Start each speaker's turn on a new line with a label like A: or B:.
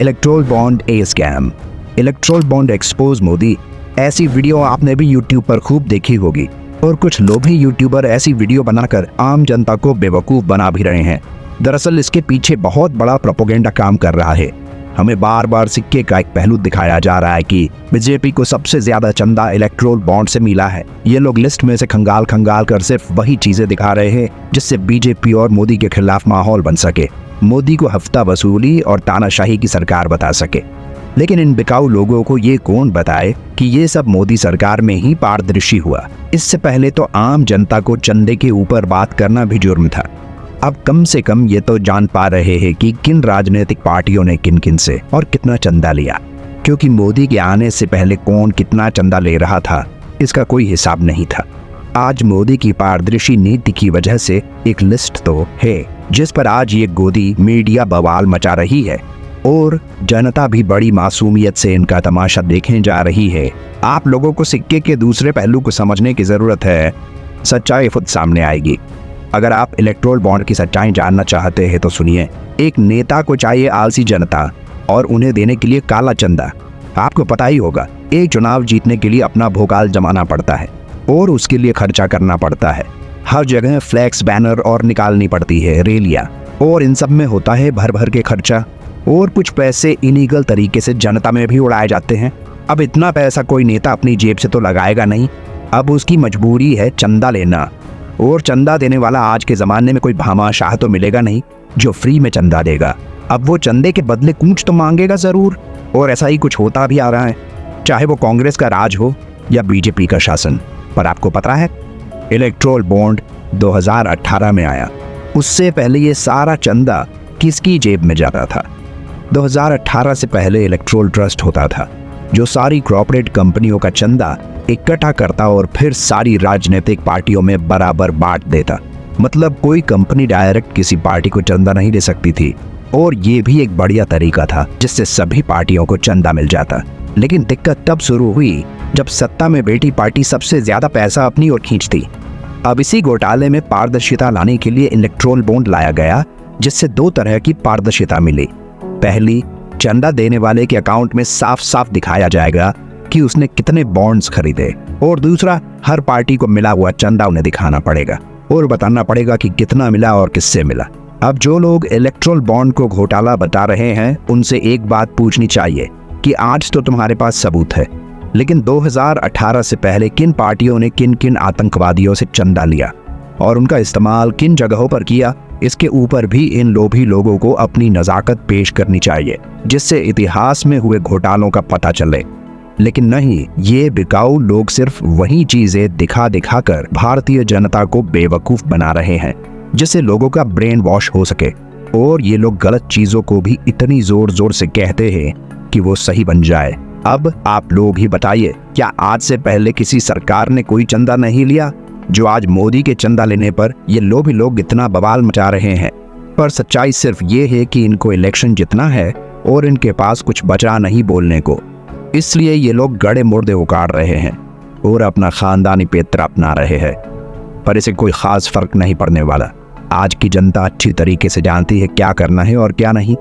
A: Electoral bond a scam, electoral bond expose Modi. ऐसी video आपने भी यूट्यूब पर खूब देखी होगी और कुछ लोभी यूट्यूबर ऐसी वीडियो बनाकर आम जनता को बेवकूफ़ बना भी रहे हैं। दरअसल इसके पीछे बहुत बड़ा प्रोपेगेंडा काम कर रहा है। हमें बार बार सिक्के का एक पहलू दिखाया जा रहा है कि बीजेपी को सबसे ज्यादा चंदा इलेक्ट्रोल बॉन्ड से मिला है। ये लोग लिस्ट में से खंगाल खंगाल कर सिर्फ वही चीजें दिखा रहे हैं जिससे बीजेपी और मोदी के खिलाफ माहौल बन सके, मोदी को हफ्ता वसूली और तानाशाही की सरकार बता सके। लेकिन इन बिकाऊ लोगों को ये कौन बताए कि ये सब मोदी सरकार में ही पारदर्शी हुआ। इससे पहले तो आम जनता को चंदे के ऊपर बात करना भी जुर्म था। अब कम से कम ये तो जान पा रहे हैं कि किन राजनीतिक पार्टियों ने किन किन से और कितना चंदा लिया, क्योंकि मोदी के आने से पहले कौन कितना चंदा ले रहा था इसका कोई हिसाब नहीं था। आज मोदी की पारदर्शी नीति की वजह से एक लिस्ट तो है जिस पर आज ये गोदी मीडिया बवाल मचा रही है और जनता भी बड़ी मासूमियत से इनका तमाशा देखने जा रही है। आप लोगों को सिक्के के दूसरे पहलू को समझने की जरूरत है, सच्चाई खुद सामने आएगी। अगर आप इलेक्ट्रोल बॉन्ड की सच्चाई जानना चाहते हैं तो सुनिए। एक नेता को चाहिए आलसी जनता और उन्हें देने के लिए काला चंदा। आपको पता ही होगा, एक चुनाव जीतने के लिए अपना भोकाल जमाना पड़ता है और उसके लिए खर्चा करना पड़ता है। हर जगह फ्लैक्स बैनर और निकालनी पड़ती है, रैलियां, और इन सब में होता है भर भर के खर्चा और कुछ पैसे इलीगल तरीके से जनता में भी उड़ाए जाते हैं। अब इतना पैसा कोई नेता अपनी जेब से तो लगाएगा नहीं। अब उसकी मजबूरी है चंदा लेना, और चंदा देने वाला आज के ज़माने में कोई भामाशाह तो मिलेगा नहीं जो फ्री में चंदा देगा। अब वो चंदे के बदले कुछ तो मांगेगा ज़रूर, और ऐसा ही कुछ होता भी आ रहा है, चाहे वो कांग्रेस का राज हो या बीजेपी का शासन। पर आपको पता है, इलेक्ट्रोल बॉन्ड 2018 में आया, उससे पहले ये सारा चंदा किसकी जेब में जाता था? 2018 से पहले इलेक्ट्रोल ट्रस्ट होता था जो सारी कॉर्पोरेट कंपनियों का चंदा इकट्ठा करता और फिर सारी राजनीतिक पार्टियों में बराबर बांट देता। मतलब कोई कंपनी डायरेक्ट किसी पार्टी को चंदा नहीं दे सकती थी, और ये भी एक बढ़िया तरीका था जिससे सभी पार्टियों को चंदा मिल जाता। लेकिन दिक्कत तब शुरू हुई जब सत्ता में बैठी पार्टी सबसे ज्यादा पैसा अपनी ओर खींचती। अब इसी घोटाले में पारदर्शिता लाने के लिए इलेक्ट्रोल बॉन्ड लाया गया, जिससे दो तरह की पारदर्शिता मिली। पहली, चंदा देने वाले के अकाउंट में साफ साफ दिखाया जाएगा कि उसने कितने बॉन्ड्स खरीदे, और दूसरा, हर पार्टी को मिला हुआ चंदा उन्हें दिखाना पड़ेगा और बताना पड़ेगा कि कितना मिला और किससे मिला। अब जो लोग इलेक्ट्रोल बॉन्ड को घोटाला बता रहे हैं उनसे एक बात पूछनी चाहिए कि आज तो तुम्हारे पास सबूत है, लेकिन 2018 से पहले किन पार्टियों ने किन किन आतंकवादियों से चंदा लिया और उनका इस्तेमाल किन जगहों पर किया, इसके ऊपर भी इन लोभी लोगों को अपनी नज़ाकत पेश करनी चाहिए, जिससे इतिहास में हुए घोटालों का पता चले। लेकिन नहीं, ये बिकाऊ लोग सिर्फ वही चीजें दिखा दिखा कर भारतीय जनता को बेवकूफ बना रहे हैं जिससे लोगों का ब्रेन वॉश हो सके, और ये लोग गलत चीजों को भी इतनी जोर जोर से कहते हैं कि वो सही बन जाए। अब आप लोग ही बताइए, क्या आज से पहले किसी सरकार ने कोई चंदा नहीं लिया जो आज मोदी के चंदा लेने पर ये लोभी लोग इतना बवाल मचा रहे हैं? पर सच्चाई सिर्फ ये है कि इनको इलेक्शन जितना है और इनके पास कुछ बचा नहीं बोलने को, इसलिए ये लोग गड़े मुर्दे उकाड़ रहे हैं और अपना खानदानी पेत्र अपना रहे हैं। पर इसे कोई खास फर्क नहीं पड़ने वाला। आज की जनता अच्छी तरीके से जानती है क्या करना है और क्या नहीं।